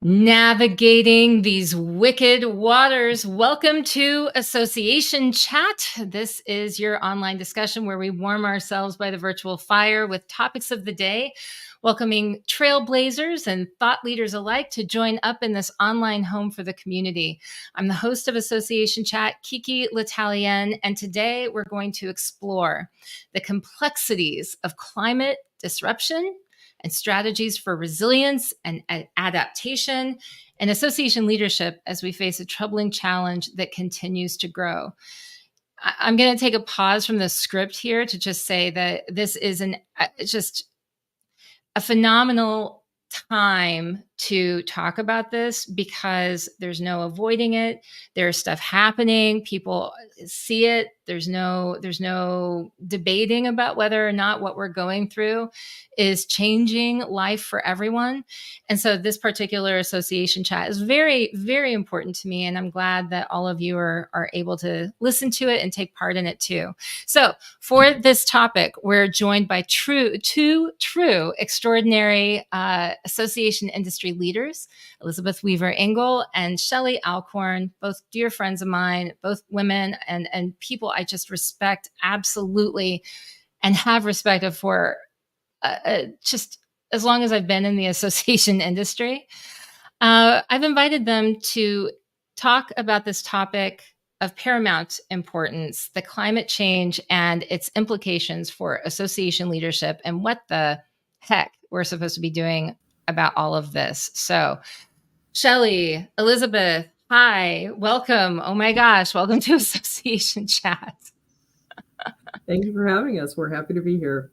Navigating these wicked waters. Welcome to Association Chat. This is your online discussion where we warm ourselves by the virtual fire with topics of the day, welcoming trailblazers and thought leaders alike to join up in this online home for the community. I'm the host of Association Chat, Kiki L'Italienne, and today we're going to explore the complexities of climate disruption and strategies for resilience and adaptation and association leadership as we face a troubling challenge that continues to grow. I'm going to take a pause from the script here to just say that this is just a phenomenal time to talk about this because there's no avoiding it. There's stuff happening. People see it. There's no debating about whether or not what we're going through is changing life for everyone. And so this particular association chat is very, very important to me. And I'm glad that all of you are able to listen to it and take part in it too. So for this topic, we're joined by two true extraordinary association industry leaders, Elizabeth Weaver Engel and Shelly Alcorn, both dear friends of mine, both women and people I just respect absolutely and have respected for just as long as I've been in the association industry. I've invited them to talk about this topic of paramount importance, the climate change and its implications for association leadership and what the heck we're supposed to be doing about all of this. So, Shelly, Elizabeth, hi, welcome. Oh my gosh, welcome to Association Chat. Thank you for having us. We're happy to be here.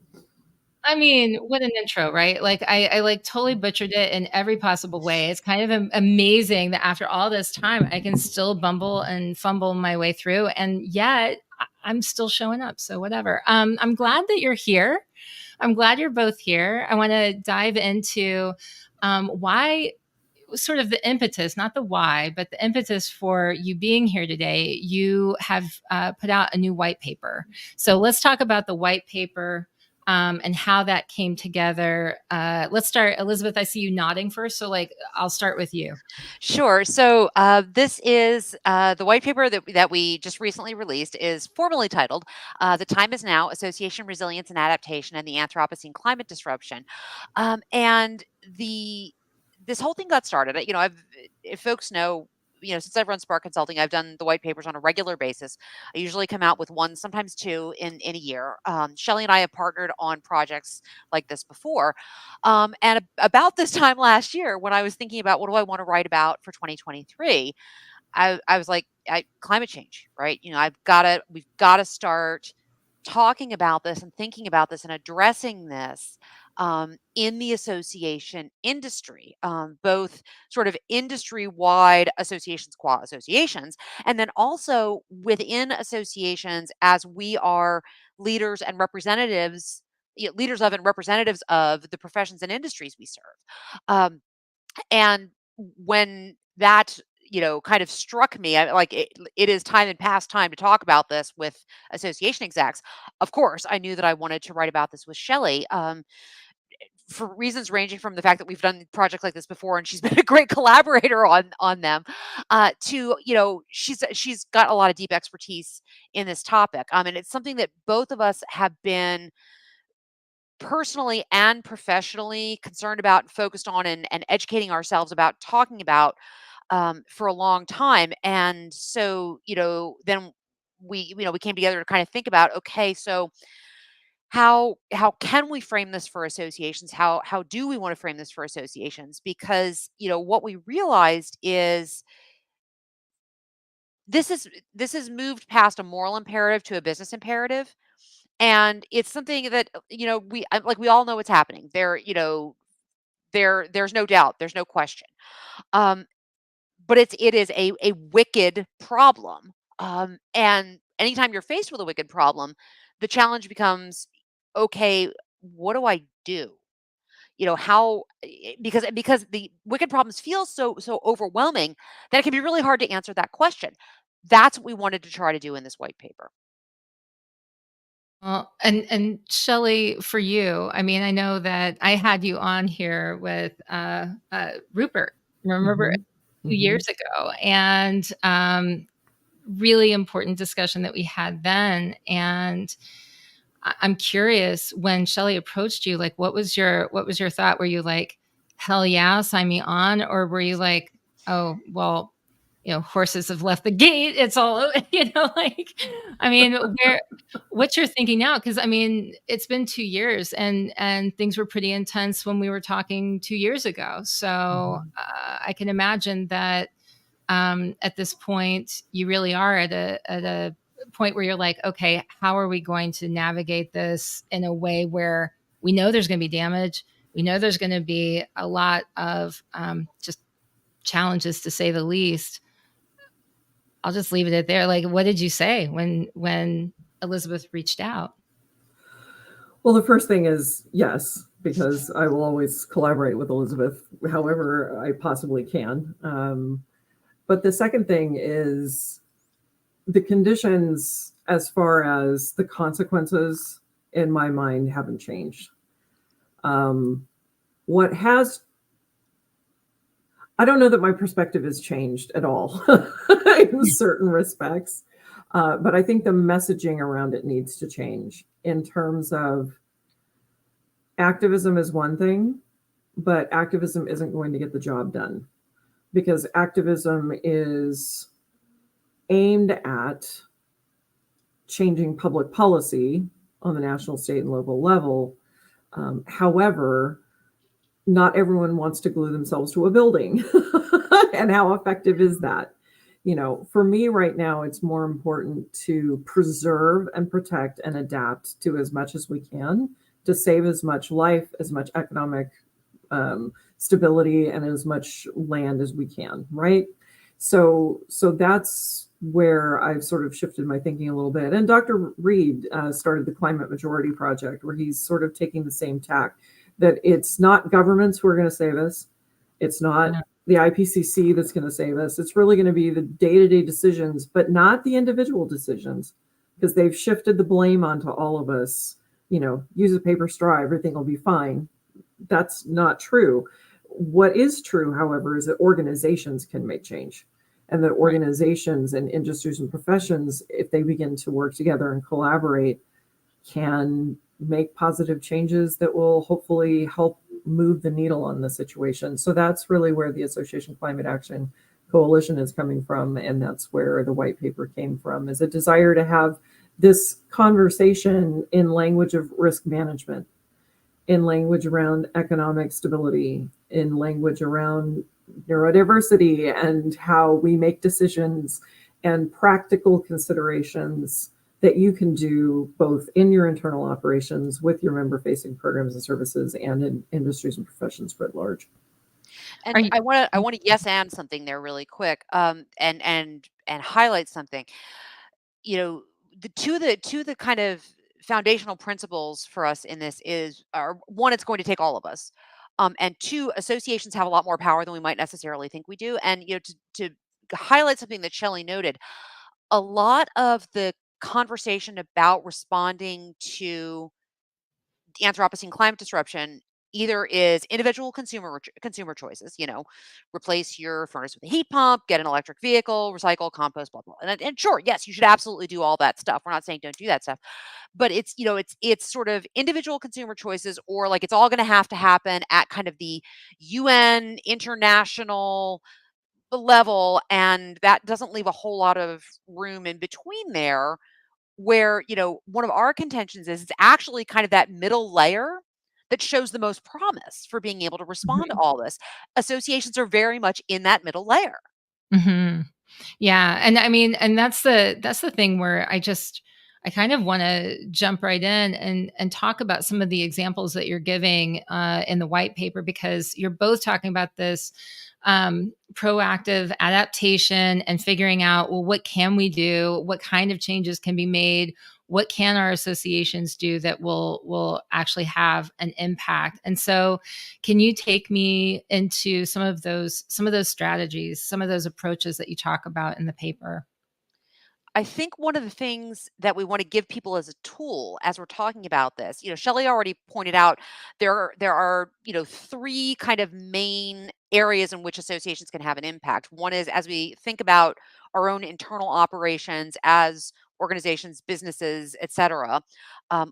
I mean, what an intro, right? Like I like totally butchered it in every possible way. It's kind of amazing that after all this time, I can still bumble and fumble my way through, and yet I'm still showing up. So whatever. I'm glad that you're here. I'm glad you're both here. I want to dive into why, sort of the impetus, not the why, but the impetus for you being here today. You have put out a new white paper. So let's talk about the white paper and how that came together. Let's start, Elizabeth. I see you nodding first, so I'll start with you. Sure. So this is the white paper that we just recently released is formally titled "The Time Is Now: Association Resilience and Adaptation and the Anthropocene Climate Disruption." And this whole thing got started. If folks know. Since I've run Spark Consulting, I've done the white papers on a regular basis. I usually come out with one, sometimes two in a year. Shelly and I have partnered on projects like this before. And about this time last year, when I was thinking about what do I want to write about for 2023, I was like, climate change, right? We've got to start talking about this and thinking about this and addressing this in the association industry, both sort of industry wide associations, qua associations, and then also within associations as we are leaders and representatives, leaders of and representatives of the professions and industries we serve. And when that kind of struck me, it is time and past time to talk about this with association execs. Of course, I knew that I wanted to write about this with Shelly, for reasons ranging from the fact that we've done projects like this before and she's been a great collaborator on them, to she's got a lot of deep expertise in this topic, and it's something that both of us have been personally and professionally concerned about and focused on, and educating ourselves about, talking about, for a long time. And so, then we came together to kind of think about, okay, so how can we frame this for associations? How do we want to frame this for associations? Because, what we realized is this has moved past a moral imperative to a business imperative. And it's something that, we all know what's happening. There's no doubt, there's no question. Um, but it is a wicked problem. And anytime you're faced with a wicked problem, the challenge becomes, okay, what do I do? How because the wicked problems feel so overwhelming that it can be really hard to answer that question. That's what we wanted to try to do in this white paper. Well, and Shelly, for you, I mean, I know that I had you on here with Rupert. remember, Mm-hmm. 2 years ago, and really important discussion that we had then. And I'm curious, when Shelly approached you, like, what was your thought? Were you like, hell yeah, sign me on? Or were you like, oh, well, horses have left the gate. It's all, like, I mean, what's your thinking now? Cause I mean, it's been 2 years, and things were pretty intense when we were talking 2 years ago. So I can imagine that at this point, you really are at a point where you're like, okay, how are we going to navigate this in a way where we know there's going to be damage? We know there's going to be a lot of just challenges, to say the least. I'll just leave it at there. Like, what did you say when Elizabeth reached out? Well, the first thing is yes, because I will always collaborate with Elizabeth however I possibly can. But the second thing is the conditions, as far as the consequences, in my mind, haven't changed. What has, I don't know that my perspective has changed at all in certain respects, but I think the messaging around it needs to change in terms of activism is one thing, but activism isn't going to get the job done, because activism is aimed at changing public policy on the national, state, and local level. However, not everyone wants to glue themselves to a building. And how effective is that? For me right now, it's more important to preserve and protect and adapt to as much as we can to save as much life, as much economic stability, and as much land as we can, right? So that's where I've sort of shifted my thinking a little bit. And Dr. Reed started the Climate Majority Project, where he's sort of taking the same tack, that it's not governments who are going to save us. It's not the IPCC that's going to save us. It's really going to be the day-to-day decisions, but not the individual decisions, because they've shifted the blame onto all of us. Use a paper straw, everything will be fine. That's not true. What is true, however, is that organizations can make change, and that organizations and industries and professions, if they begin to work together and collaborate, can make positive changes that will hopefully help move the needle on the situation. So that's really where the Association Climate Action Coalition is coming from, and that's where the white paper came from, is a desire to have this conversation in language of risk management, in language around economic stability, in language around neurodiversity and how we make decisions, and practical considerations that you can do both in your internal operations with your member-facing programs and services, and in industries and professions writ large. And I want to yes and something there really quick, and highlight something. The two the kind of foundational principles for us in this are one, it's going to take all of us, and two, associations have a lot more power than we might necessarily think we do. And to highlight something that Shelley noted, a lot of the conversation about responding to the Anthropocene climate disruption either is individual consumer choices, replace your furnace with a heat pump, get an electric vehicle, recycle, compost, blah blah. And sure, yes, you should absolutely do all that stuff. We're not saying don't do that stuff, but it's sort of individual consumer choices, or like it's all going to have to happen at kind of the UN international level, and that doesn't leave a whole lot of room in between there, where one of our contentions is it's actually kind of that middle layer that shows the most promise for being able to respond to all this. Associations are very much in that middle layer. Mm-hmm. Yeah, and I mean, and that's the thing where I kind of want to jump right in and talk about some of the examples that you're giving in the white paper, because you're both talking about this proactive adaptation and figuring out, well, what can we do? What kind of changes can be made? What can our associations do that will actually have an impact? And so, can you take me into some of those strategies, some of those approaches that you talk about in the paper? I think one of the things that we want to give people as a tool as we're talking about this, Shelly already pointed out there are, three kind of main areas in which associations can have an impact. One is as we think about our own internal operations as organizations, businesses, etc.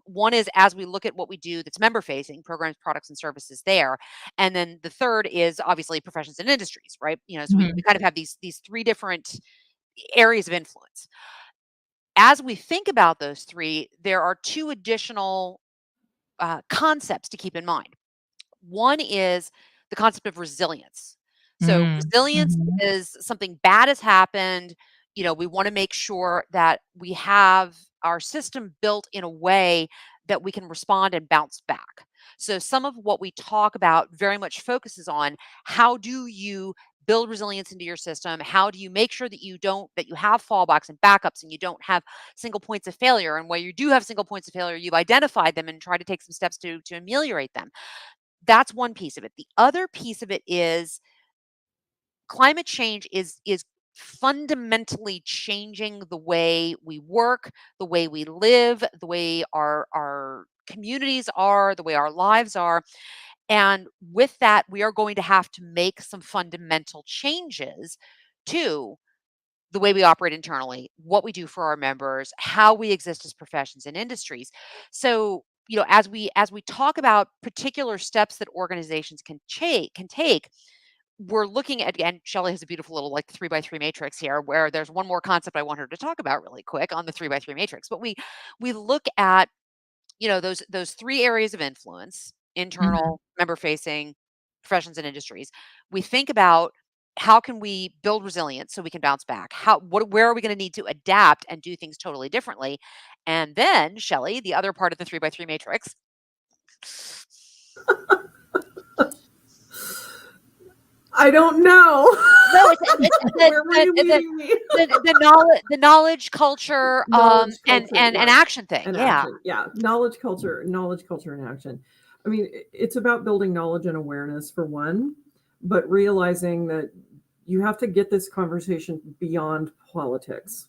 One is as we look at what we do that's member facing, programs, products, and services there. And then the third is obviously professions and industries, right? So we kind of have these three different areas of influence. As we think about those three, there are two additional concepts to keep in mind. One is the concept of resilience. So, resilience Mhm. is something bad has happened. We want to make sure that we have our system built in a way that we can respond and bounce back. So, some of what we talk about very much focuses on how do you build resilience into your system? How do you make sure that that you have fallbacks and backups and you don't have single points of failure? And where you do have single points of failure, you've identified them and try to take some steps to ameliorate them. That's one piece of it. The other piece of it is climate change is fundamentally changing the way we work, the way we live, the way our communities are, the way our lives are. And with that, we are going to have to make some fundamental changes to the way we operate internally, what we do for our members, how we exist as professions and industries. So, as we talk about particular steps that organizations can take, we're looking at, and Shelly has a beautiful little like 3x3 matrix here where there's one more concept I want her to talk about really quick on the 3x3 matrix. But we look at, those three areas of influence: Mhm. internal, member facing, professions and industries. We think about how can we build resilience so we can bounce back? Where are we going to need to adapt and do things totally differently? And then, Shelly, the other part of the 3x3 matrix. I don't know. No, it's Where were you leading me? the knowledge culture Knowledge and culture, and yeah, action thing. and Yeah. action. Yeah, knowledge culture, and action. I mean, it's about building knowledge and awareness for one, but realizing that you have to get this conversation beyond politics,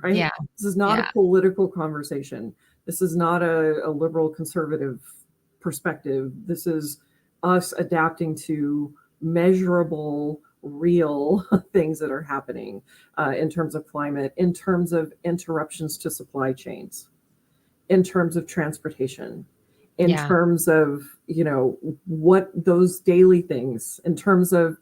right? Yeah. This is not a Yeah. political conversation. This is not a liberal conservative perspective. This is us adapting to measurable, real things that are happening in terms of climate, in terms of interruptions to supply chains, in terms of transportation, in Yeah. terms of, what those daily things, in terms of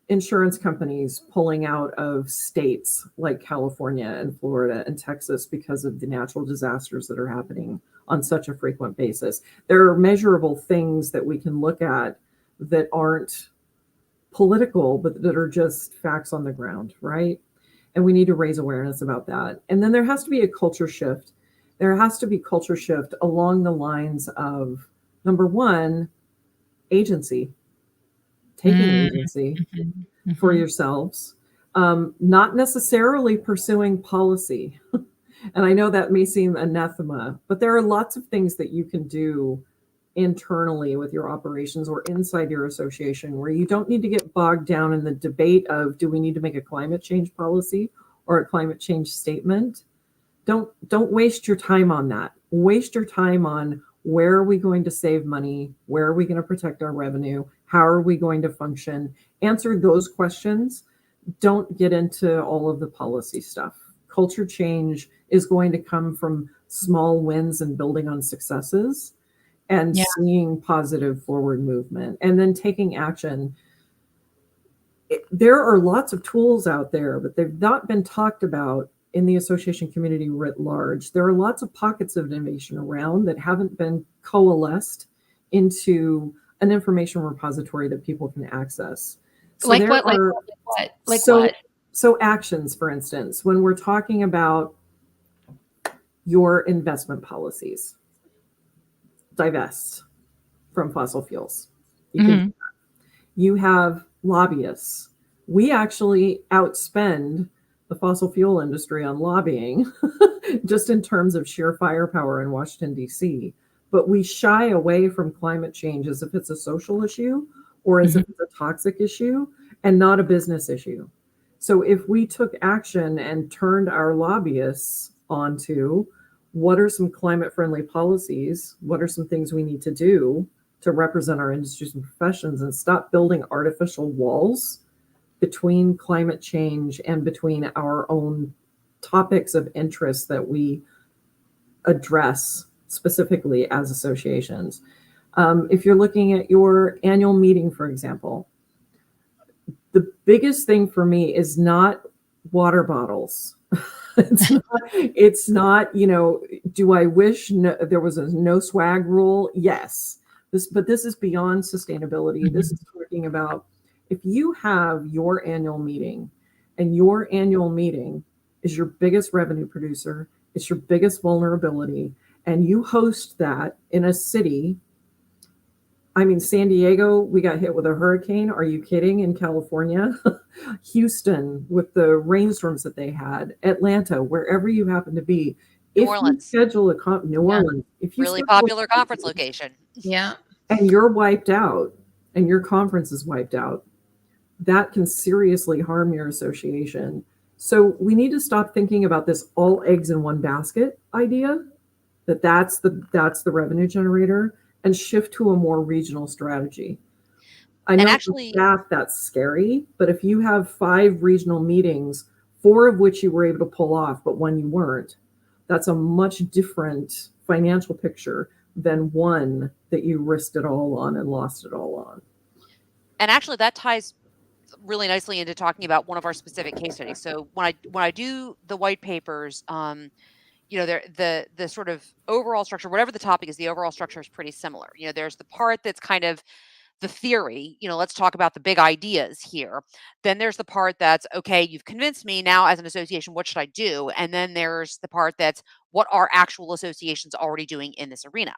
insurance companies pulling out of states like California and Florida and Texas because of the natural disasters that are happening on such a frequent basis. There are measurable things that we can look at that aren't political, but that are just facts on the ground, right? And we need to raise awareness about that. And then there has to be a culture shift. There has to be culture shift along the lines of, number one, agency, taking Mm. agency Mhm. for Mhm. yourselves, not necessarily pursuing policy. And I know that may seem anathema, but there are lots of things that you can do internally with your operations or inside your association where you don't need to get bogged down in the debate of, do we need to make a climate change policy or a climate change statement? Don't waste your time on that. Waste your time on, where are we going to save money? Where are we going to protect our revenue? How are we going to function? Answer those questions. Don't get into all of the policy stuff. Culture change is going to come from small wins and building on successes and Yeah. seeing positive forward movement and then taking action. There are lots of tools out there, but they've not been talked about in the association community writ large. There are lots of pockets of innovation around that haven't been coalesced into an information repository that people can access. So Like there what? Like are what? Like so what? so actions, for instance, when we're talking about your investment policies, divest from fossil fuels. You can Mhm. You have lobbyists. We actually outspend the fossil fuel industry on lobbying, just in terms of sheer firepower in Washington, D.C. But we shy away from climate change as if it's a social issue or as Mhm. if it's a toxic issue and not a business issue. So if we took action and turned our lobbyists onto what are some climate friendly policies, what are some things we need to do to represent our industries and professions, and stop building artificial walls between climate change and between our own topics of interest that we address specifically as associations. If you're looking at your annual meeting, for example, the biggest thing for me is not water bottles. It's not, do I wish there was a no swag rule? Yes. But this is beyond sustainability. This is talking about if you have your annual meeting, and your annual meeting is your biggest revenue producer, it's your biggest vulnerability, and you host that in a city. I mean, San Diego, we got hit with a hurricane. Are you kidding? In California, Houston, with the rainstorms that they had, Atlanta, wherever you happen to be. New Orleans. You schedule New Orleans, if you really popular conference location. Yeah. And you're wiped out, and your conference is wiped out, that can seriously harm your association. So we need to stop thinking about this all eggs in one basket idea, that's the revenue generator, and shift to a more regional strategy. I know for staff that's scary, but if you have 5 regional meetings, 4 of which you were able to pull off, but 1 you weren't, that's a much different financial picture than one that you risked it all on and lost it all on. And actually that ties really nicely into talking about one of our specific case studies. So when I do the white papers, the sort of overall structure, whatever the topic is, the overall structure is pretty similar. There's the part that's kind of the theory, let's talk about the big ideas here. Then there's the part that's, okay, you've convinced me, now as an association, what should I do? And then there's the part that's, what are actual associations already doing in this arena?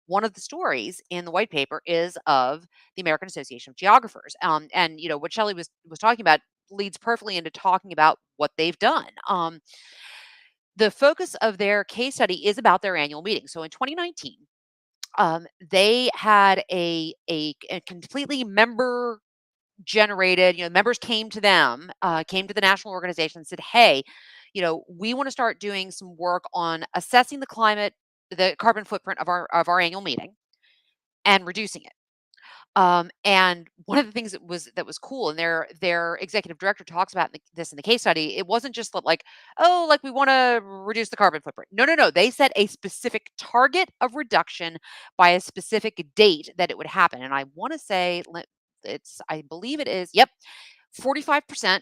One of the stories in the white paper is of the American Association of Geographers. And what Shelly was talking about leads perfectly into talking about what they've done. The focus of their case study is about their annual meeting. So in 2019, they had a completely member generated, members came to them, came to the national organization and said, hey, we want to start doing some work on assessing the carbon footprint of our annual meeting and reducing it. And one of the things that was cool, and their executive director talks about this in the case study, it wasn't just like, oh, like we want to reduce the carbon footprint. No. They set a specific target of reduction by a specific date that it would happen. And I want to say I believe it is, 45%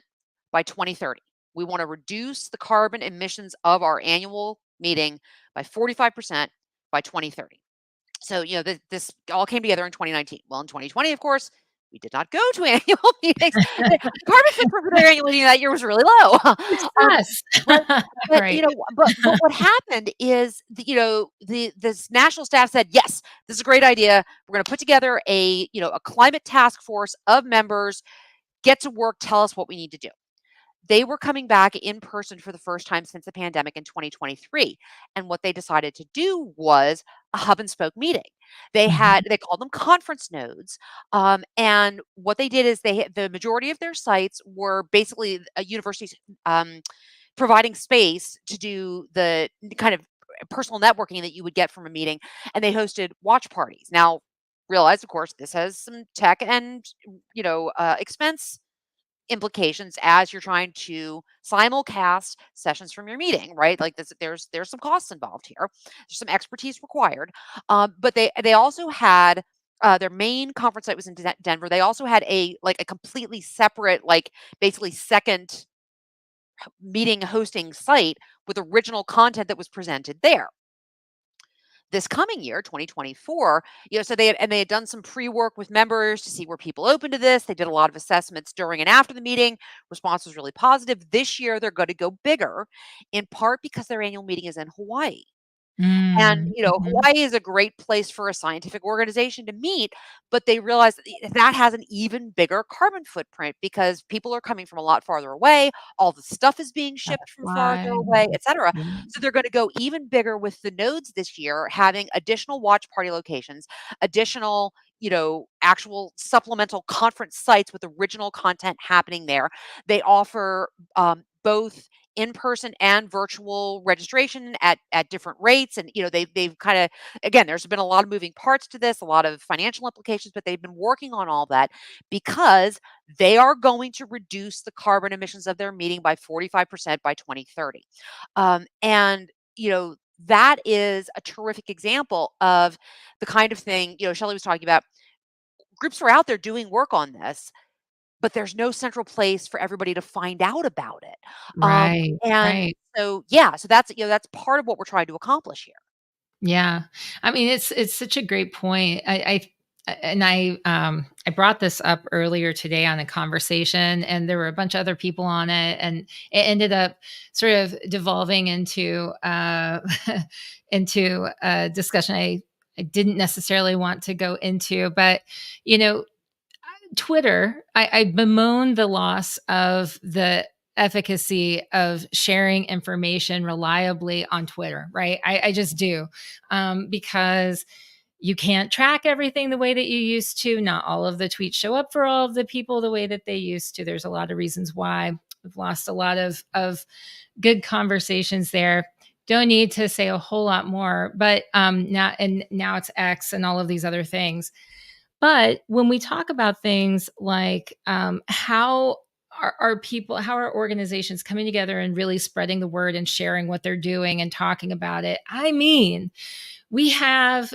by 2030. We want to reduce the carbon emissions of our annual meeting by 45% by 2030. So, this all came together in 2019. Well, in 2020, of course, we did not go to annual meetings. The carbon footprint for their annual meeting that year was really low. Yes. But Right. but what happened is, this national staff said, yes, this is a great idea. We're going to put together a climate task force of members, get to work, tell us what we need to do. They were coming back in person for the first time since the pandemic in 2023. And what they decided to do was a hub and spoke meeting. They called them conference nodes. And what they did is the majority of their sites were basically universities providing space to do the kind of personal networking that you would get from a meeting. And they hosted watch parties. Now, realize, of course, this has some tech and, expense implications as you're trying to simulcast sessions from your meeting, right? Like this, there's some costs involved here. There's some expertise required. But they also had their main conference site was in Denver. They also had a completely separate, basically second meeting hosting site with original content that was presented there. This coming year, 2024, so they had done some pre-work with members to see were people open to this. They did a lot of assessments during and after the meeting. Response was really positive. This year, they're going to go bigger, in part because their annual meeting is in Hawaii. And, Mhm. Hawaii is a great place for a scientific organization to meet, but they realize that has an even bigger carbon footprint because people are coming from a lot farther away. All the stuff is being shipped from farther Why? away, et cetera. Yeah. So they're going to go even bigger with the nodes this year, having additional watch party locations, additional, actual supplemental conference sites with original content happening there. They offer both in-person and virtual registration at different rates, and they've kind of, again, there's been a lot of moving parts to this, a lot of financial implications, but they've been working on all that because they are going to reduce the carbon emissions of their meeting by 45% by 2030. And that is a terrific example of the kind of thing, Shelly was talking about. Groups are out there doing work on this, but there's no central place for everybody to find out about it. Right, And right. so, yeah, so that's part of what we're trying to accomplish here. Yeah. I mean, it's such a great point. I brought this up earlier today on a conversation, and there were a bunch of other people on it, and it ended up sort of devolving into into a discussion I didn't necessarily want to go into, but you know, Twitter, I bemoan the loss of the efficacy of sharing information reliably on Twitter, right? I just do. Because you can't track everything the way that you used to. Not all of the tweets show up for all of the people the way that they used to. There's a lot of reasons why we've lost a lot of good conversations there. Don't need to say a whole lot more, but now it's X and all of these other things. But when we talk about things like how are people, how are organizations coming together and really spreading the word and sharing what they're doing and talking about it? I mean, we have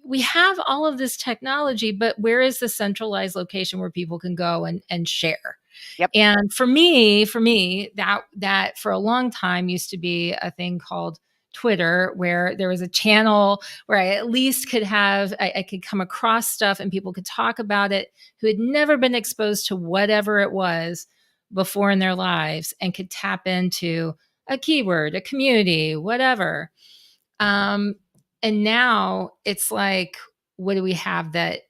we have all of this technology, but where is the centralized location where people can go and share? Yep. And for me, that for a long time used to be a thing called Twitter, where there was a channel where I at least I could come across stuff and people could talk about it who had never been exposed to whatever it was before in their lives and could tap into a keyword, a community, whatever. Um, and now it's like, what do we have that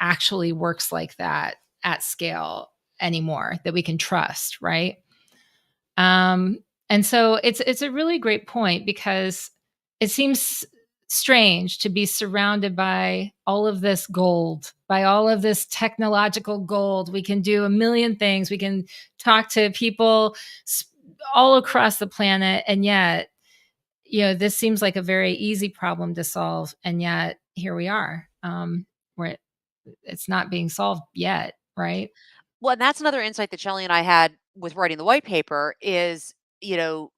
actually works like that at scale anymore that we can trust, right? And so it's a really great point because it seems strange to be surrounded by all of this gold, by all of this technological gold. We can do a million things. We can talk to people all across the planet, and yet, this seems like a very easy problem to solve, and yet here we are, where it's not being solved yet, right? Well, and that's another insight that Shelley and I had with writing the white paper is, you know,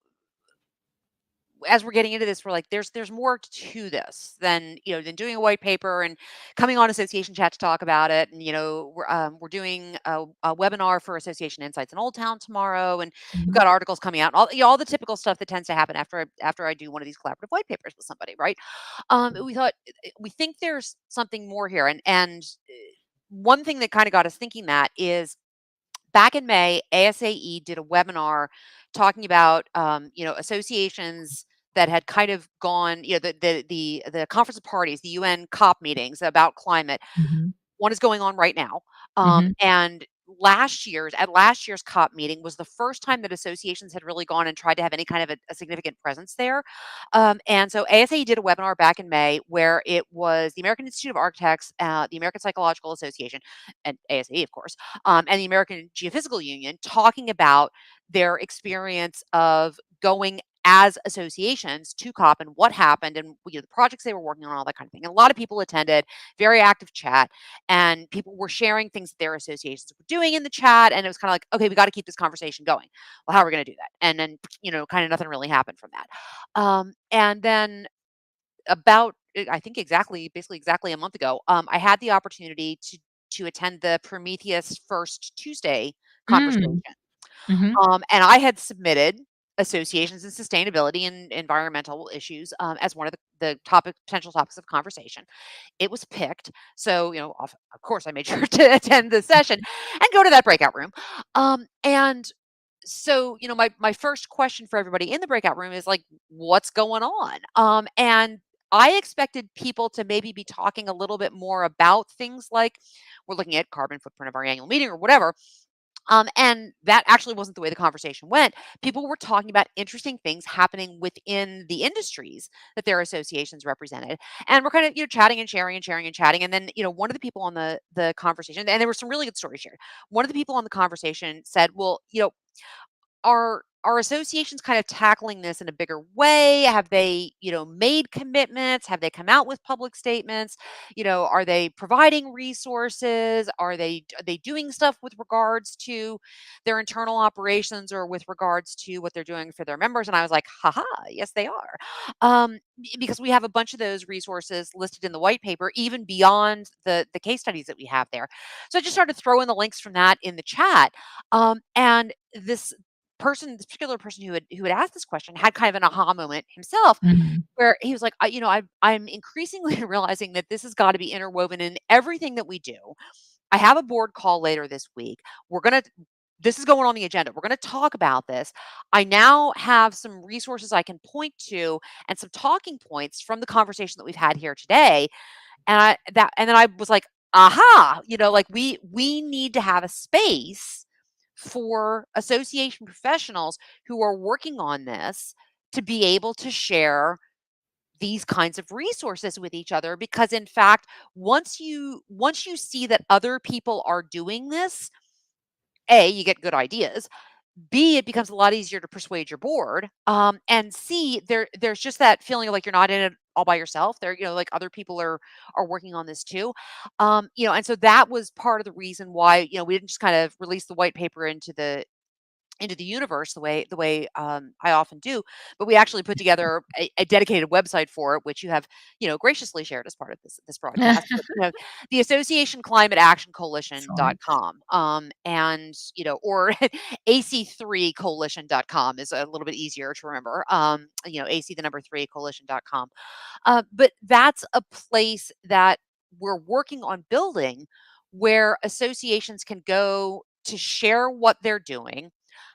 as we're getting into this, we're like, there's more to this than doing a white paper and coming on Association Chat to talk about it. And we're doing a webinar for Association Insights in Old Town tomorrow, and we've Mhm. got articles coming out, all the typical stuff that tends to happen after I do one of these collaborative white papers with somebody, right? We thought we think there's something more here, and one thing that kind of got us thinking that is back in May, ASAE did a webinar talking about associations that had kind of gone, the conference of parties, the UN COP meetings about climate. Mhm. One is going on right now. Mhm. And last year's COP meeting was the first time that associations had really gone and tried to have any kind of a significant presence there. And so ASA did a webinar back in May where it was the American Institute of Architects, the American Psychological Association, and ASA, of course, and the American Geophysical Union talking about their experience of going as associations to COP and what happened and the projects they were working on, all that kind of thing. And a lot of people attended, very active chat, and people were sharing things that their associations were doing in the chat. And it was kind of like, okay, we got to keep this conversation going. Well, how are we going to do that? And then, kind of nothing really happened from that. And then about, I think basically exactly a month ago, I had the opportunity to attend the Prometheus First Tuesday conversation. Mm. Mhm. And I had submitted associations and sustainability and environmental issues as one of the potential topics of conversation. It was picked. So, of course, I made sure to attend the session and go to that breakout room. And So, my first question for everybody in the breakout room is like, what's going on? And I expected people to maybe be talking a little bit more about things like we're looking at carbon footprint of our annual meeting or whatever. And that actually wasn't the way the conversation went. People were talking about interesting things happening within the industries that their associations represented. And we're kind of, chatting and sharing and sharing and chatting. And then, one of the people on the conversation, and there were some really good stories shared. One of the people on the conversation said, well, are associations kind of tackling this in a bigger way? Have they, made commitments? Have they come out with public statements? Are they providing resources? Are they doing stuff with regards to their internal operations or with regards to what they're doing for their members? And I was like, haha, yes, they are. Because we have a bunch of those resources listed in the white paper, even beyond the case studies that we have there. So I just started throwing the links from that in the chat. And this particular person who had asked this question had kind of an aha moment himself Mhm. where he was like, I'm increasingly realizing that this has got to be interwoven in everything that we do. I have a board call later this week. This is going on the agenda. We're going to talk about this. I now have some resources I can point to and some talking points from the conversation that we've had here today. And then I was like, aha, like we need to have a space for association professionals who are working on this to be able to share these kinds of resources with each other, because in fact, once you see that other people are doing this, A, you get good ideas. B, it becomes a lot easier to persuade your board. And C, there's just that feeling of like you're not in it all by yourself. There, like other people are working on this too. And so that was part of the reason why, we didn't just kind of release the white paper into the universe the way I often do, but we actually put together a dedicated website for it, which you have graciously shared as part of this broadcast. But, the Association Climate Action Excellent. Coalition.com, and or AC3coalition.com is a little bit easier to remember. AC the number 3 coalition.com. But that's a place that we're working on building where associations can go to share what they're doing,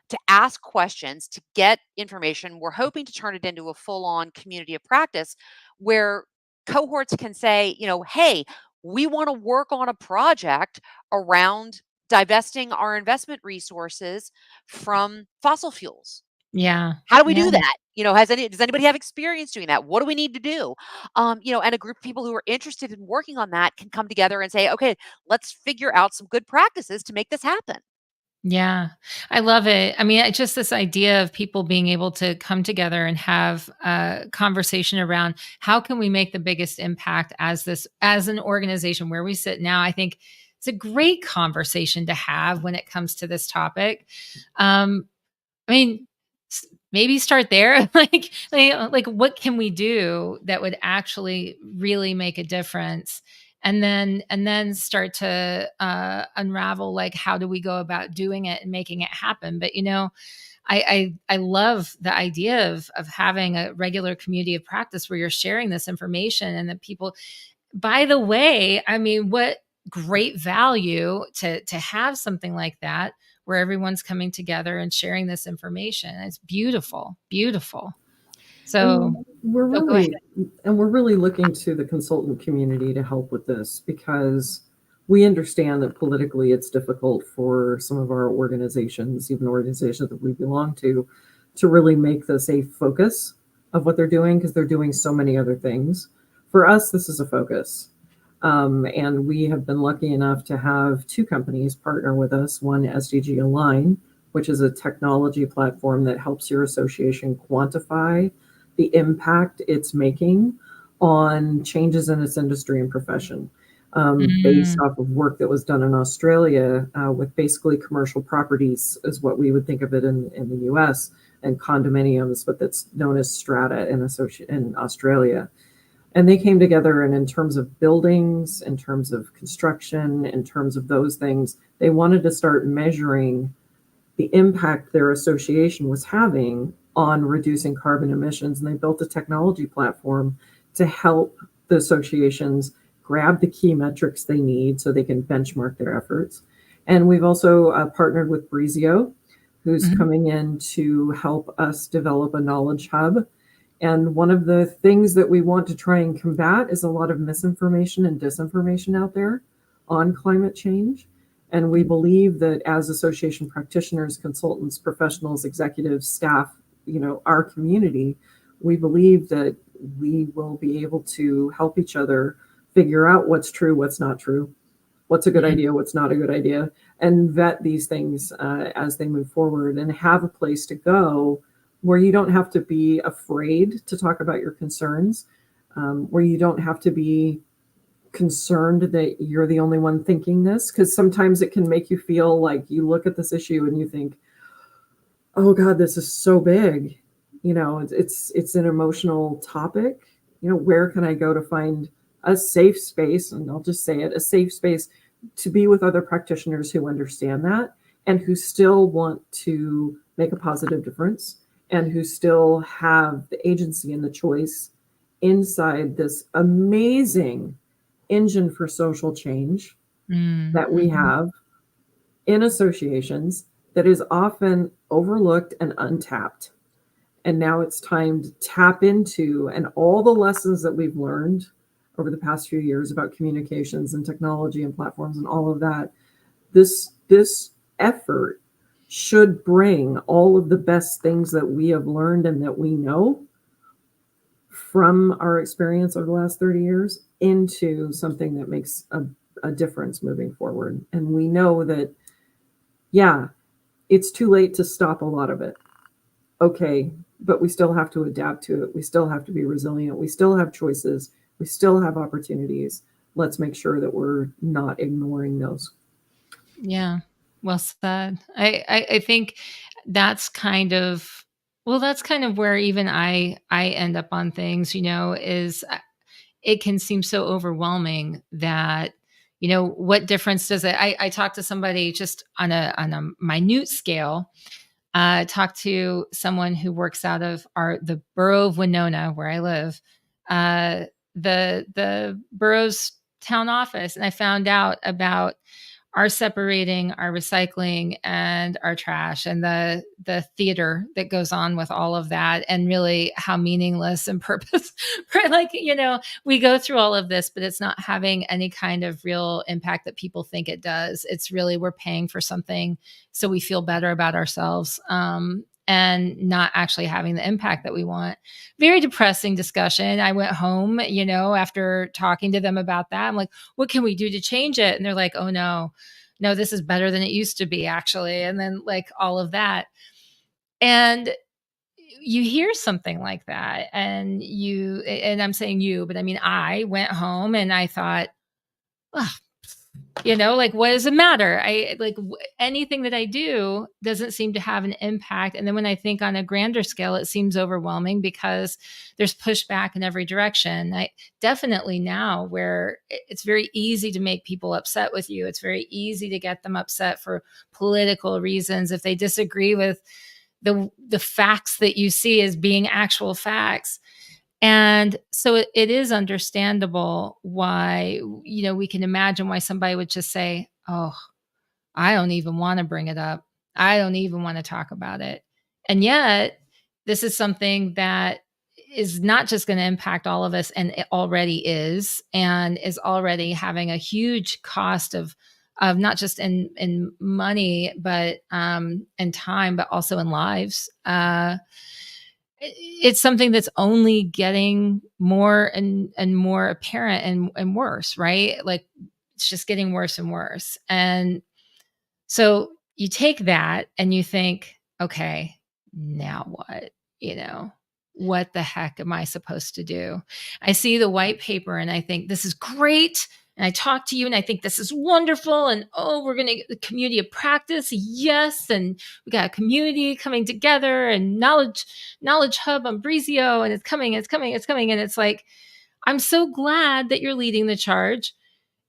to ask questions, to get information. We're hoping to turn it into a full on community of practice where cohorts can say, hey, we want to work on a project around divesting our investment resources from fossil fuels. Yeah. How do we Yeah. do that? Does anybody have experience doing that? What do we need to do? And a group of people who are interested in working on that can come together and say, okay, let's figure out some good practices to make this happen. Yeah, I love it. I mean, just this idea of people being able to come together and have a conversation around how can we make the biggest impact as an organization where we sit now. I think it's a great conversation to have when it comes to this topic. I mean, maybe start there. Like, what can we do that would actually really make a difference? And then start to unravel, like, how do we go about doing it and making it happen? But I love the idea of having a regular community of practice where you're sharing this information and that people. By the way, I mean, what great value to have something like that where everyone's coming together and sharing this information. It's beautiful, beautiful. So, And we're oh, go ahead. really looking to the consultant community to help with this because we understand that politically it's difficult for some of our organizations, even organizations that we belong to really make this a focus of what they're doing because they're doing so many other things. For us, this is a focus. And we have been lucky enough to have two companies partner with us. One, SDG Align, which is a technology platform that helps your association quantify the impact it's making on changes in its industry and profession, based off of work that was done in Australia with basically commercial properties, is what we would think of it in the US, and condominiums, but that's known as strata in Australia. And they came together, and in terms of buildings, in terms of construction, in terms of those things, they wanted to start measuring the impact their association was having on reducing carbon emissions. And they built a technology platform to help the associations grab the key metrics they need so they can benchmark their efforts. And we've also partnered with Breezio, who's Mhm. coming in to help us develop a knowledge hub. And one of the things that we want to try and combat is a lot of misinformation and disinformation out there on climate change. And we believe that as association practitioners, consultants, professionals, executives, staff, our community, we believe that we will be able to help each other figure out what's true, what's not true, what's a good idea, what's not a good idea, and vet these things as they move forward and have a place to go where you don't have to be afraid to talk about your concerns, where you don't have to be concerned that you're the only one thinking this, because sometimes it can make you feel like you look at this issue and you think, oh God, this is so big. It's an emotional topic. Where can I go to find a safe space? And I'll just say it, a safe space to be with other practitioners who understand that and who still want to make a positive difference and who still have the agency and the choice inside this amazing engine for social change that we have in associations that is often overlooked and untapped. And now it's time to tap into, and all the lessons that we've learned over the past few years about communications and technology and platforms and all of that, this effort should bring all of the best things that we have learned and that we know from our experience over the last 30 years into something that makes a difference moving forward. And we know that, yeah, it's too late to stop a lot of it. Okay, but we still have to adapt to it. We still have to be resilient. We still have choices. We still have opportunities. Let's make sure that we're not ignoring those. Yeah. Well said. I think that's kind of that's kind of where even I end up on things, is it can seem so overwhelming that, what difference does it I talked to somebody just on a minute scale. Talked to someone who works out of the borough of Winona, where I live, the borough's town office, and I found out about our separating our recycling and our trash and the theater that goes on with all of that, and really how meaningless and purpose like, we go through all of this, but it's not having any kind of real impact that people think it does. It's really, we're paying for something so we feel better about ourselves, and not actually having the impact that we want. Very depressing discussion. I went home, after talking to them about that. I'm like, what can we do to change it? And they're like, oh no, this is better than it used to be, actually. And then, like, all of that. And you hear something like that, and I'm saying you, but I mean, I went home and I thought, oh, like, what does it matter? Anything that I do doesn't seem to have an impact. And then when I think on a grander scale, it seems overwhelming because there's pushback in every direction. I definitely now, where it's very easy to make people upset with you. It's very easy to get them upset for political reasons if they disagree with the facts that you see as being actual facts. And so it is understandable why, we can imagine why somebody would just say, oh, I don't even want to bring it up. I don't even want to talk about it. And yet, this is something that is not just going to impact all of us, and it already is, and is already having a huge cost of not just in money, but in time, but also in lives. It's something that's only getting more and more apparent and worse, right? Like, it's just getting worse and worse. And so you take that and you think, okay, now what? What the heck am I supposed to do? I see the white paper and I think, this is great. And I talk to you and I think, this is wonderful. And oh, we're going to get the community of practice. Yes. And we got a community coming together, and knowledge hub on Breezio, and it's coming, it's coming, it's coming. And it's like, I'm so glad that you're leading the charge,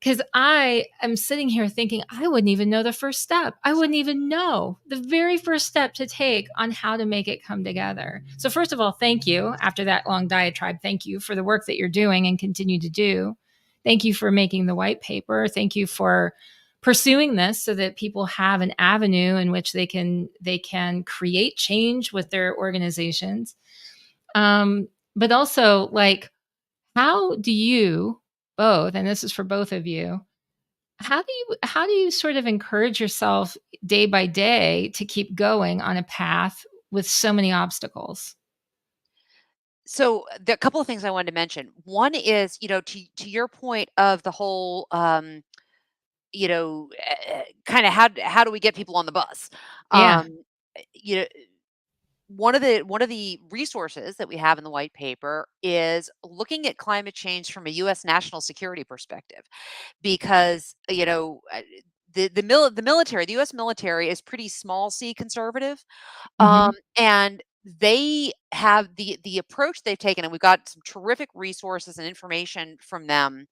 because I am sitting here thinking, I wouldn't even know the first step. I wouldn't even know the very first step to take on how to make it come together. So first of all, thank you. After that long diatribe, thank you for the work that you're doing and continue to do. Thank you for making the white paper. Thank you for pursuing this so that people have an avenue in which they can create change with their organizations. But also, like, how do you both, and this is for both of you, how do you sort of encourage yourself day by day to keep going on a path with so many obstacles? So there are a couple of things I wanted to mention. One is, to your point of the whole, kind of how do we get people on the bus? Yeah. Um, you know, one of the resources that we have in the white paper is looking at climate change from a U.S. national security perspective, because the military, the U.S. military, is pretty small c conservative. Hmm. And they have the approach they've taken, and we've got some terrific resources and information from them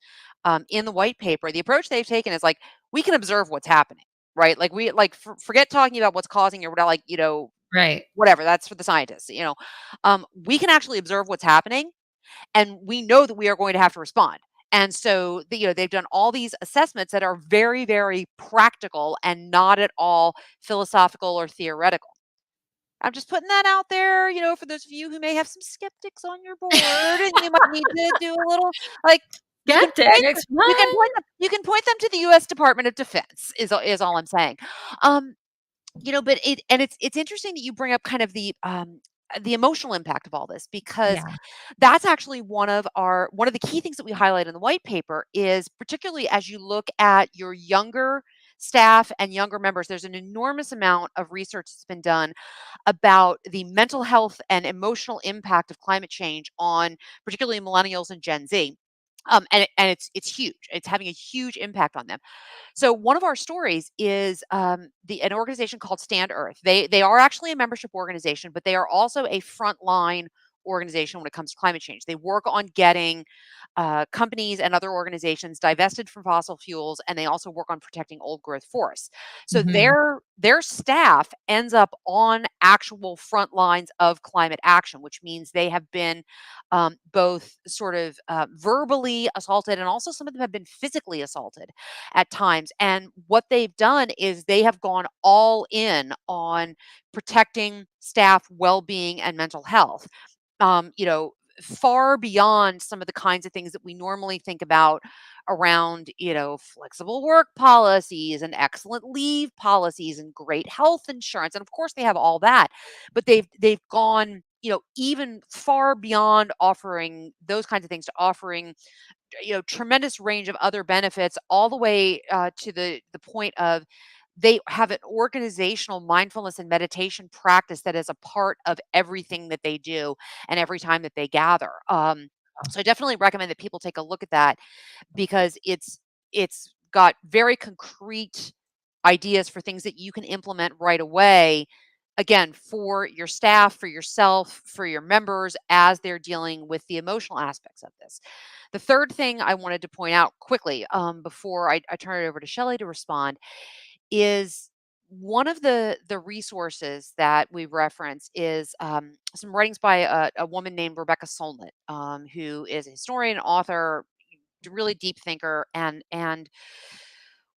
in the white paper. The approach they've taken is like, we can observe what's happening, right? Like, we like forget talking about what's causing, or whatever, like, Right. whatever. That's for the scientists. We can actually observe what's happening, and we know that we are going to have to respond. And so, they've done all these assessments that are very, very practical and not at all philosophical or theoretical. I'm just putting that out there, for those of you who may have some skeptics on your board, and you might need to do a little, like, Skeptics, what? you can point them to the US Department of Defense, is all I'm saying. Um, but it's interesting that you bring up kind of the emotional impact of all this, because Yeah. that's actually one of the key things that we highlight in the white paper, is particularly as you look at your younger staff and younger members. There's an enormous amount of research that's been done about the mental health and emotional impact of climate change on particularly millennials and Gen Z. And it's huge. It's having a huge impact on them. So one of our stories is an organization called Stand Earth. They are actually a membership organization, but they are also a frontline organization when it comes to climate change. They work on getting companies and other organizations divested from fossil fuels, and they also work on protecting old growth forests. So Hmm. their staff ends up on actual front lines of climate action, which means they have been both sort of verbally assaulted, and also some of them have been physically assaulted at times. And what they've done is they have gone all in on protecting staff well-being and mental health. Um, you know, far beyond some of the kinds of things that we normally think about around, flexible work policies and excellent leave policies and great health insurance. And of course they have all that, but they've gone, even far beyond offering those kinds of things, to offering, tremendous range of other benefits, all the way to the point of, they have an organizational mindfulness and meditation practice that is a part of everything that they do and every time that they gather. So I definitely recommend that people take a look at that, because it's got very concrete ideas for things that you can implement right away, again, for your staff, for yourself, for your members, as they're dealing with the emotional aspects of this. The third thing I wanted to point out quickly, before I turn it over to Shelly to respond, is one of the resources that we reference is some writings by a woman named Rebecca Solnit, who is a historian, author, really deep thinker. And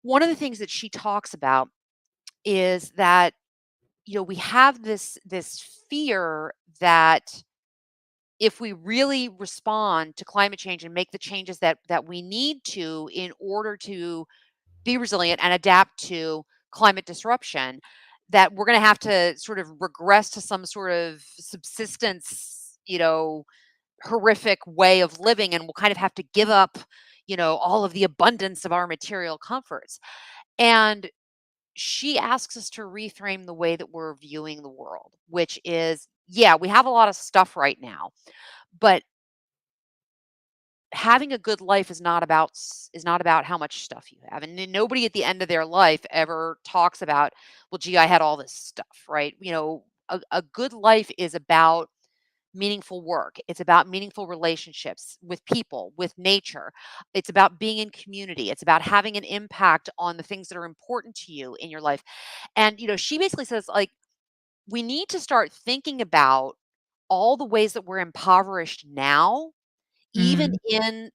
one of the things that she talks about is that, we have this fear that if we really respond to climate change and make the changes that we need to in order to be resilient and adapt to climate disruption, that we're going to have to sort of regress to some sort of subsistence, horrific way of living, and we'll kind of have to give up, all of the abundance of our material comforts. And she asks us to reframe the way that we're viewing the world, which is, yeah, we have a lot of stuff right now, but having a good life is not about how much stuff you have. And then nobody at the end of their life ever talks about, well, gee, I had all this stuff, right? A good life is about meaningful work. It's about meaningful relationships with people, with nature. It's about being in community. It's about having an impact on the things that are important to you in your life. And she basically says, like, we need to start thinking about all the ways that we're impoverished now, even Mm. in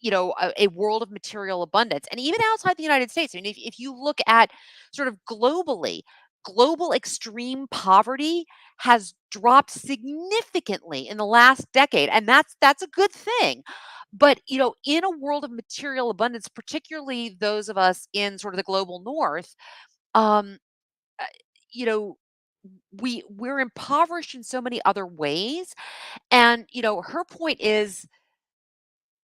a world of material abundance. And even outside the United States, I mean, if you look at sort of globally, global extreme poverty has dropped significantly in the last decade, and that's a good thing. But in a world of material abundance, particularly those of us in sort of the global north, um, uh, you know, we're impoverished in so many other ways. And her point is,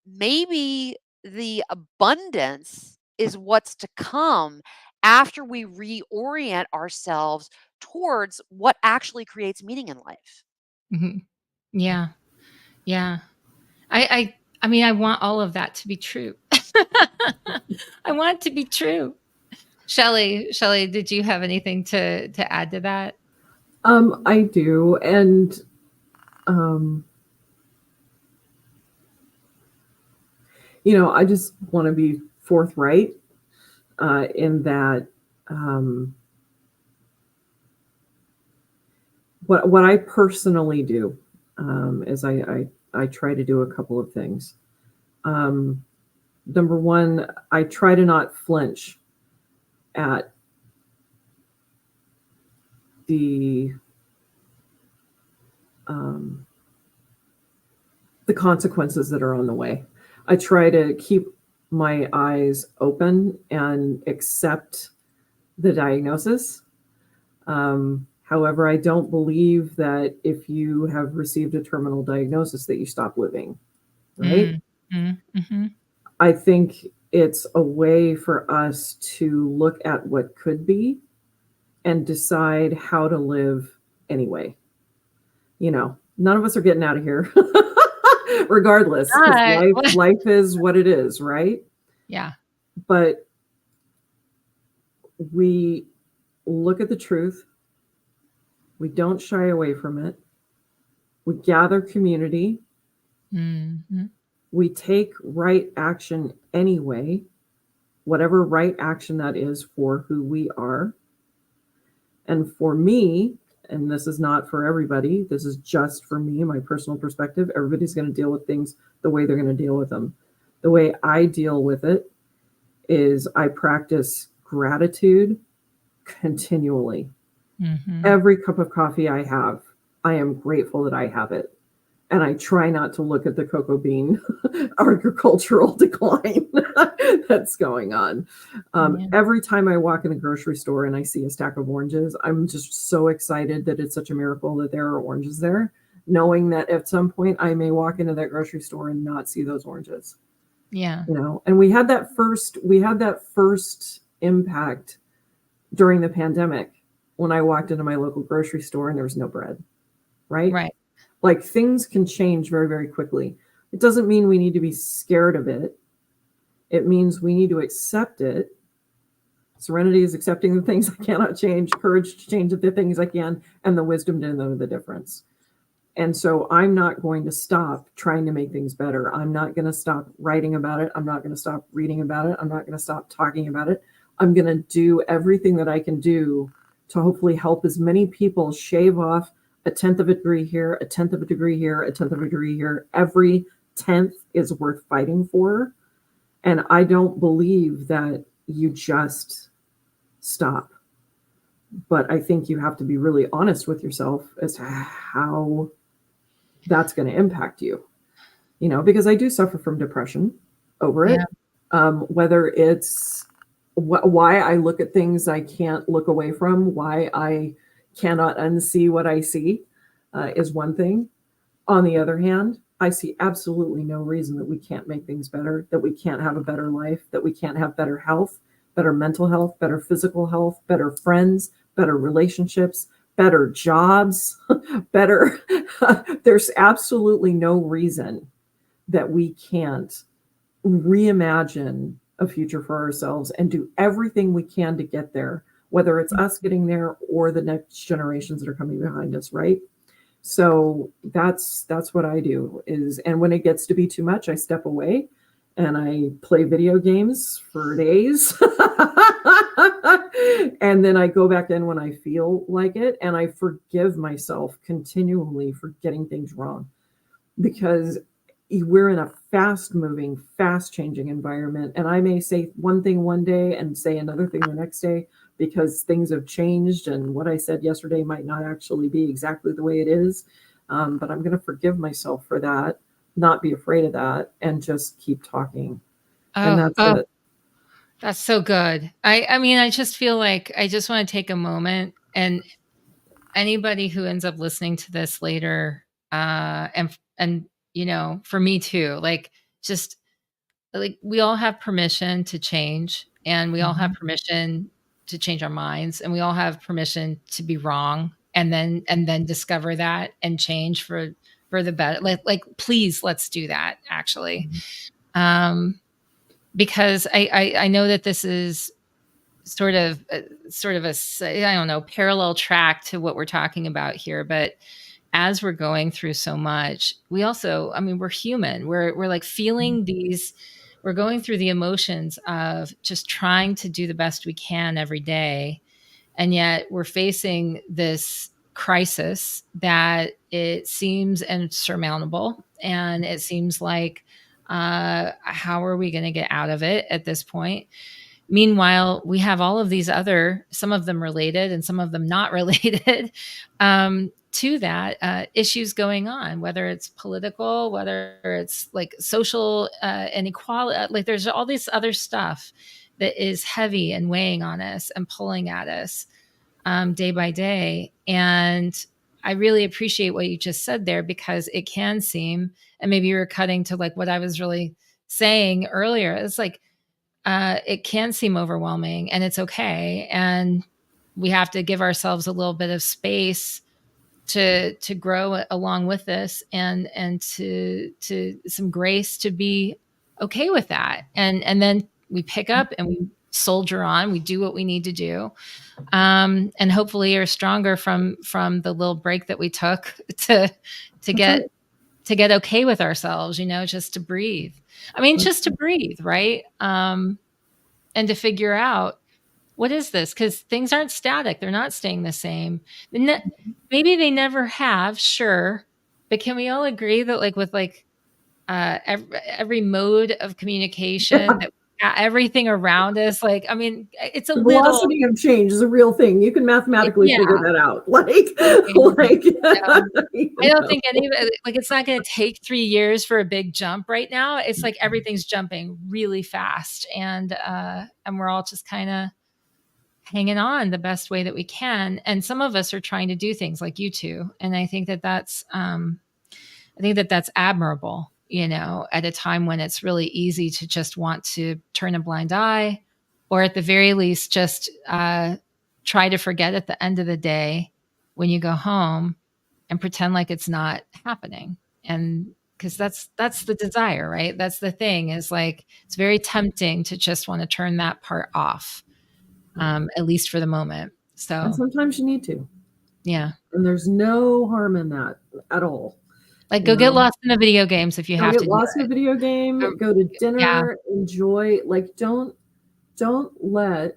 maybe the abundance is what's to come after we reorient ourselves towards what actually creates meaning in life. Mhm. Yeah. Yeah. I mean, I want all of that to be true. I want it to be true. Shelly, did you have anything to add to that? I do. And um, I just want to be forthright in that what I personally do is I try to do a couple of things. Number one, I try to not flinch at the consequences that are on the way. I try to keep my eyes open and accept the diagnosis. However, I don't believe that if you have received a terminal diagnosis that you stop living, right? Mm-hmm. I think it's a way for us to look at what could be and decide how to live anyway. None of us are getting out of here regardless, because life is what it is, right? Yeah. But we look at the truth. We don't shy away from it. We gather community. Mm-hmm. We take right action anyway, whatever right action that is for who we are. And for me, and this is not for everybody, this is just for me, my personal perspective, everybody's going to deal with things the way they're going to deal with them. The way I deal with it is I practice gratitude continually. Mm-hmm. Every cup of coffee I have, I am grateful that I have it. And I try not to look at the cocoa bean agricultural decline that's going on. Every time I walk in the grocery store and I see a stack of oranges, I'm just so excited that it's such a miracle that there are oranges there, knowing that at some point I may walk into that grocery store and not see those oranges. Yeah. And we had that first impact during the pandemic when I walked into my local grocery store and there was no bread, right? Right. Like, things can change very, very quickly. It doesn't mean we need to be scared of it. It means we need to accept it. Serenity is accepting the things I cannot change, courage to change the things I can, and the wisdom to know the difference. And so I'm not going to stop trying to make things better. I'm not going to stop writing about it. I'm not going to stop reading about it. I'm not going to stop talking about it. I'm going to do everything that I can do to hopefully help as many people shave off a 1/10 of a degree here, a 1/10 of a degree here, a 1/10 of a degree here. Every 10th is worth fighting for. And I don't believe that you just stop. But I think you have to be really honest with yourself as to how that's going to impact you. Because I do suffer from depression over it. Whether it's why I look at things I can't look away from, why I cannot unsee what I see is one thing. On the other hand, I see absolutely no reason that we can't make things better, that we can't have a better life, that we can't have better health, better mental health, better physical health, better friends, better relationships, better jobs, better. There's absolutely no reason that we can't reimagine a future for ourselves and do everything we can to get there, whether it's us getting there or the next generations that are coming behind us, right? So that's what I do and when it gets to be too much, I step away and I play video games for days. And then I go back in when I feel like it, and I forgive myself continually for getting things wrong, because we're in a fast moving, fast changing environment. And I may say one thing one day and say another thing the next day, because things have changed and what I said yesterday might not actually be exactly the way it is. But I'm going to forgive myself for that, not be afraid of that, and just keep talking. And that's it. That's so good. I mean, I just feel like I just want to take a moment, and anybody who ends up listening to this later, and you know, for me too, like, just like, we all have permission to change, and we all have permission to change our minds, and we all have permission to be wrong, and then discover that and change for the better. Like please, let's do that actually. Because I know that this is sort of a I don't know, parallel track to what we're talking about here, but as we're going through so much, we also, I mean, we're human. We're like feeling these, we're going through the emotions of just trying to do the best we can every day. And yet we're facing this crisis that it seems insurmountable. And it seems like, how are we going to get out of it at this point? Meanwhile, we have all of these other, some of them related and some of them not related, to that, issues going on, whether it's political, whether it's like social inequality. Like there's all this other stuff that is heavy and weighing on us and pulling at us day by day. And I really appreciate what you just said there, because it can seem, and maybe you were cutting to like what I was really saying earlier. It's like, it can seem overwhelming, and it's okay. And we have to give ourselves a little bit of space to grow along with this, and to some grace to be okay with that. And then we pick up and we soldier on, we do what we need to do. And hopefully are stronger from the little break that we took to get to get okay with ourselves, you know, just to breathe. I mean, just to breathe, right? And to figure out, what is this? Because things aren't static. They're not staying the same. Maybe they never have, sure. But can we all agree that like with like every mode of communication, that everything around us, like, I mean, it's a the little velocity of change is a real thing. You can mathematically figure that out. Like, I don't think like it's not going to take 3 years for a big jump right now. It's like everything's jumping really fast, and we're all just kind of hanging on the best way that we can. And some of us are trying to do things like you two, and I think that that's admirable, you know, at a time when it's really easy to just want to turn a blind eye, or at the very least, just try to forget at the end of the day when you go home, and pretend like it's not happening. And because that's the desire, right? That's the thing, is like, it's very tempting to just want to turn that part off, at least for the moment. So, and sometimes you need to. Yeah. And there's no harm in that at all. Like, go get lost in the video games if you have to. Get lost in a video game, go to dinner, enjoy. Like, don't let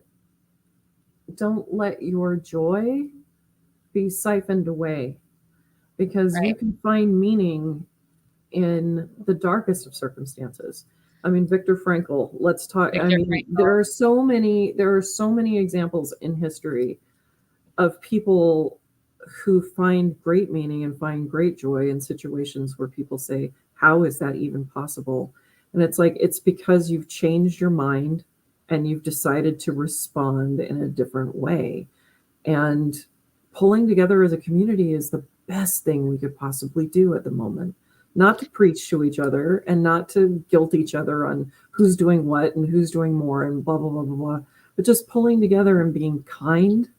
your joy be siphoned away, because you can find meaning in the darkest of circumstances. I mean, Viktor Frankl, let's talk. There are so many examples in history of people who find great meaning and find great joy in situations where people say, how is that even possible? And it's like, it's because you've changed your mind and you've decided to respond in a different way. And pulling together as a community is the best thing we could possibly do at the moment. Not to preach to each other and not to guilt each other on who's doing what and who's doing more and blah, blah, blah, blah, blah, but just pulling together and being kind,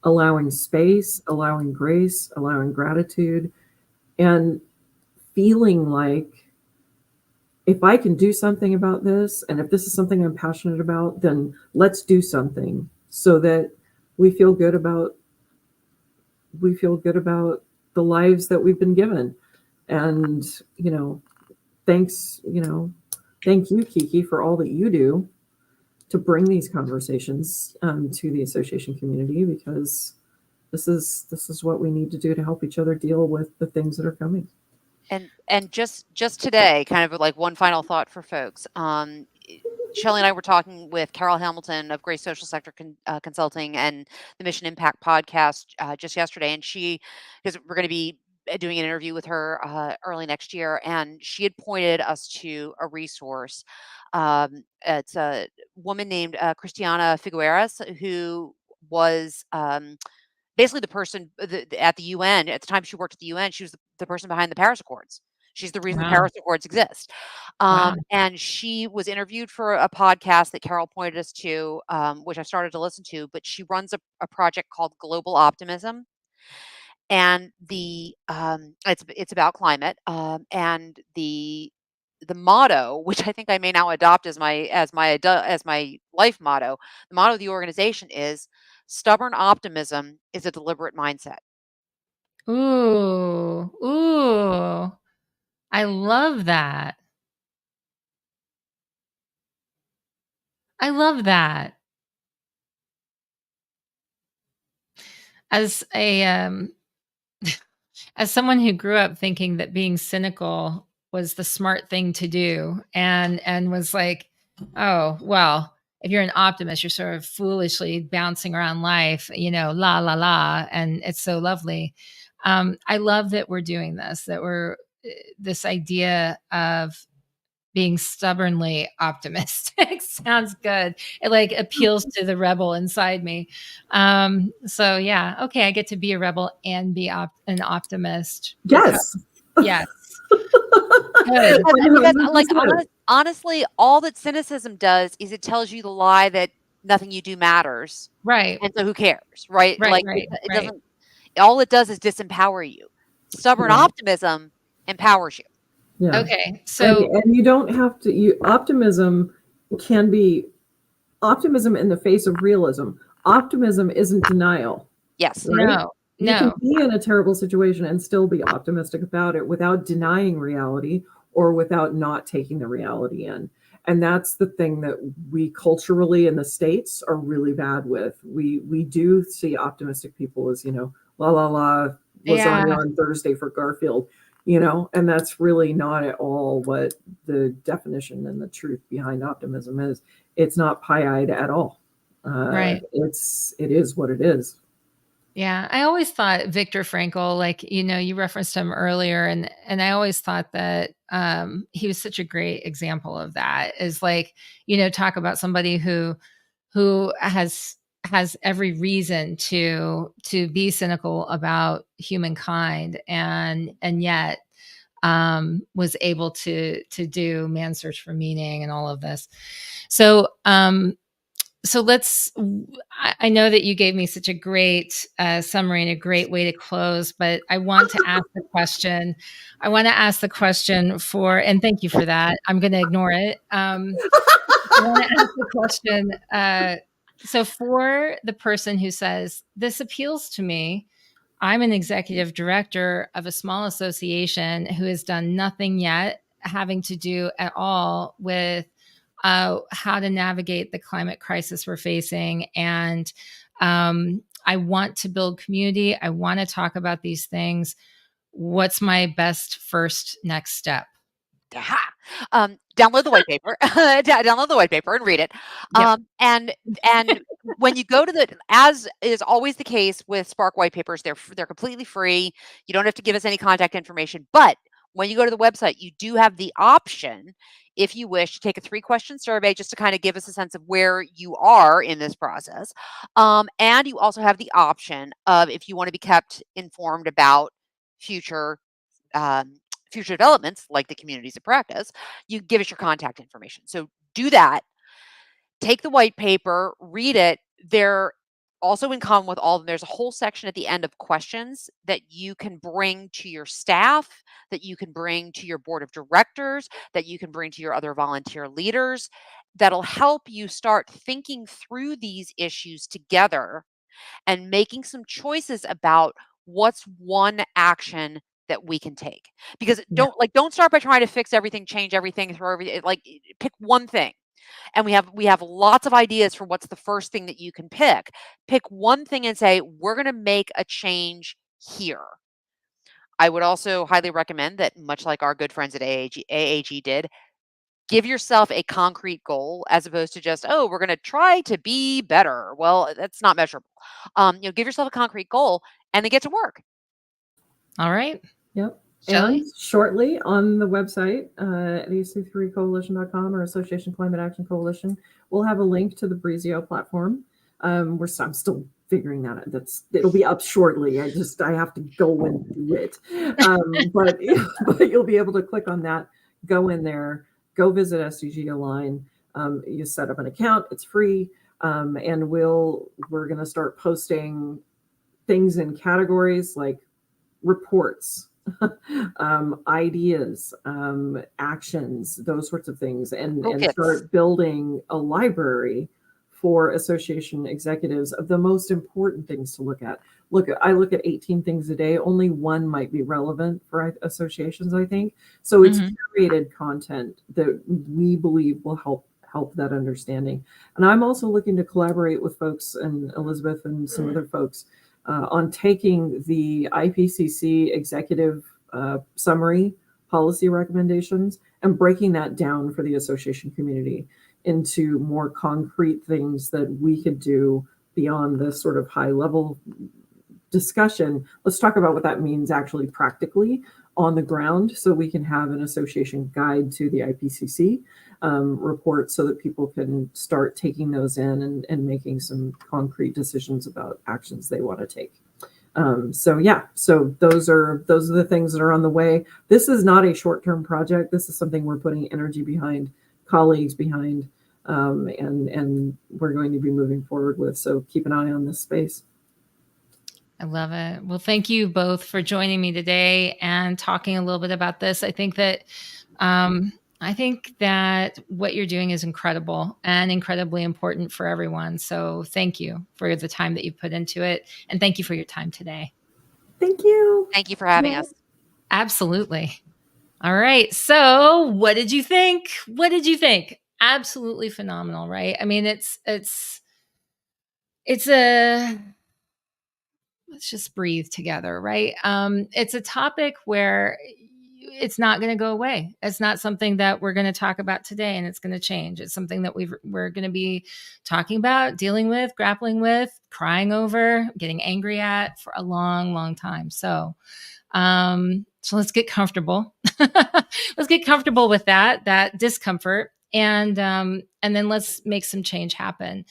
allowing space, allowing grace, allowing gratitude, and feeling like, if I can do something about this, and if this is something I'm passionate about, then let's do something, so that we feel good about the lives that we've been given. And, you know, thank you, Kiki, for all that you do to bring these conversations to the association community, because this is what we need to do to help each other deal with the things that are coming. And just today, kind of like one final thought for folks. Shelly and I were talking with Carol Hamilton of Grace Social Sector Consulting and the Mission Impact podcast just yesterday, and because we're going to be doing an interview with her early next year, and she had pointed us to a resource. It's a woman named Christiana Figueres, who was basically the person at the UN. At the time she worked at the UN, she was the person behind the Paris Accords. She's the reason the Wow. Paris Accords exist. Wow. And she was interviewed for a podcast that Carol pointed us to, which I started to listen to. But she runs a project called Global Optimism, and it's about climate. And the motto, which I think I may now adopt as my life motto, the motto of the organization is stubborn optimism is a deliberate mindset. Ooh. Ooh. I love that. I love that. As a as someone who grew up thinking that being cynical was the smart thing to do, and was like, oh well, if you're an optimist, you're sort of foolishly bouncing around life, la la la, and it's so lovely. I love that we're doing this, that we're this idea of being stubbornly optimistic. Sounds good. It like appeals to the rebel inside me. So yeah, okay, I get to be a rebel and be an optimist. Yes. Yes. Good. Because, like, honestly, all that cynicism does is it tells you the lie that nothing you do matters. Right. And so who cares, right? Right, Like right, it right. doesn't. All it does is disempower you. Stubborn Yeah. optimism empowers you. Yeah. Okay. So and you don't have to. Optimism can be optimism in the face of realism. Optimism isn't denial. Yes. Right? You can No. be in a terrible situation and still be optimistic about it without denying reality or without not taking the reality in. And that's the thing that we culturally in the States are really bad with. We do see optimistic people as, la la la, lasagna Yeah. on Thursday for Garfield, and that's really not at all what the definition and the truth behind optimism is. It's not pie-eyed at all. Right. It is what it is. Yeah, I always thought Viktor Frankl, like, you referenced him earlier, and I always thought that he was such a great example of that. Is like, talk about somebody who has every reason to be cynical about humankind, and yet was able to do Man's Search for Meaning and all of this. So I know that you gave me such a great summary and a great way to close, but I want to ask the question. I want to ask the question and thank you for that. I'm going to ignore it. I want to ask the question. So for the person who says, this appeals to me, I'm an executive director of a small association who has done nothing yet having to do at all with how to navigate the climate crisis we're facing. And I want to build community. I want to talk about these things. What's my best first next step? Download the white paper. Download the white paper and read it. Yep. And when you go to as is always the case with Spark white papers, they're completely free. You don't have to give us any contact information. But when you go to the website, you do have the option, if you wish, to take a 3-question survey just to kind of give us a sense of where you are in this process. And you also have the option of, if you want to be kept informed about future future developments like the communities of practice, you give us your contact information. So do that. Take the white paper, read it. They're also in common with all of them. There's a whole section at the end of questions that you can bring to your staff, that you can bring to your board of directors, that you can bring to your other volunteer leaders, that'll help you start thinking through these issues together and making some choices about what's one action that we can take. Because don't start by trying to fix everything, change everything, throw everything. Pick one thing. And we have lots of ideas for what's the first thing that you can pick. Pick one thing and say, we're going to make a change here. I would also highly recommend that, much like our good friends at AAG did, give yourself a concrete goal as opposed to just, oh, we're going to try to be better. Well, that's not measurable. Give yourself a concrete goal and then get to work. All right. Yep. Shelly? And shortly on the website at ac3coalition.com or Association Climate Action Coalition, we'll have a link to the Breezio platform. I'm still figuring that out. It'll be up shortly. I have to go and do it. But you'll be able to click on that, go in there, go visit SDG Align. You set up an account, it's free. And we're going to start posting things in categories like reports, ideas, actions, those sorts of things, and start building a library for association executives of the most important things to look at. I look at 18 things a day. Only one might be relevant for associations, I think. So it's curated content that we believe will help that understanding. And I'm also looking to collaborate with folks, and Elizabeth and some other folks, on taking the IPCC executive summary policy recommendations and breaking that down for the association community into more concrete things that we could do beyond this sort of high level discussion. Let's talk about what that means actually practically on the ground, so we can have an association guide to the IPCC report so that people can start taking those in and making some concrete decisions about actions they want to take. So those are the things that are on the way. This is not a short-term project. This is something we're putting energy behind, colleagues behind, and we're going to be moving forward with. So keep an eye on this space. I love it. Well, thank you both for joining me today and talking a little bit about this. I think that what you're doing is incredible and incredibly important for everyone. So thank you for the time that you put into it. And thank you for your time today. Thank you. Thank you for having us. Absolutely. All right. So what did you think? Absolutely phenomenal, right? I mean, let's just breathe together, right? It's a topic where it's not going to go away. It's not something that we're going to talk about today and it's going to change. It's something that we're going to be talking about, dealing with, grappling with, crying over, getting angry at for a long, long time. So let's get comfortable. Let's get comfortable with that discomfort, and then let's make some change happen.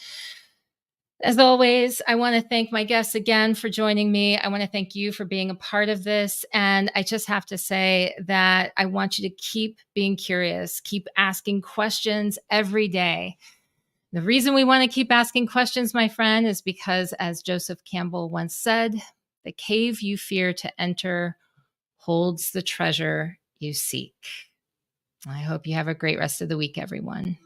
As always, I want to thank my guests again for joining me. I want to thank you for being a part of this. And I just have to say that I want you to keep being curious, keep asking questions every day. The reason we want to keep asking questions, my friend, is because, as Joseph Campbell once said, the cave you fear to enter holds the treasure you seek. I hope you have a great rest of the week, everyone.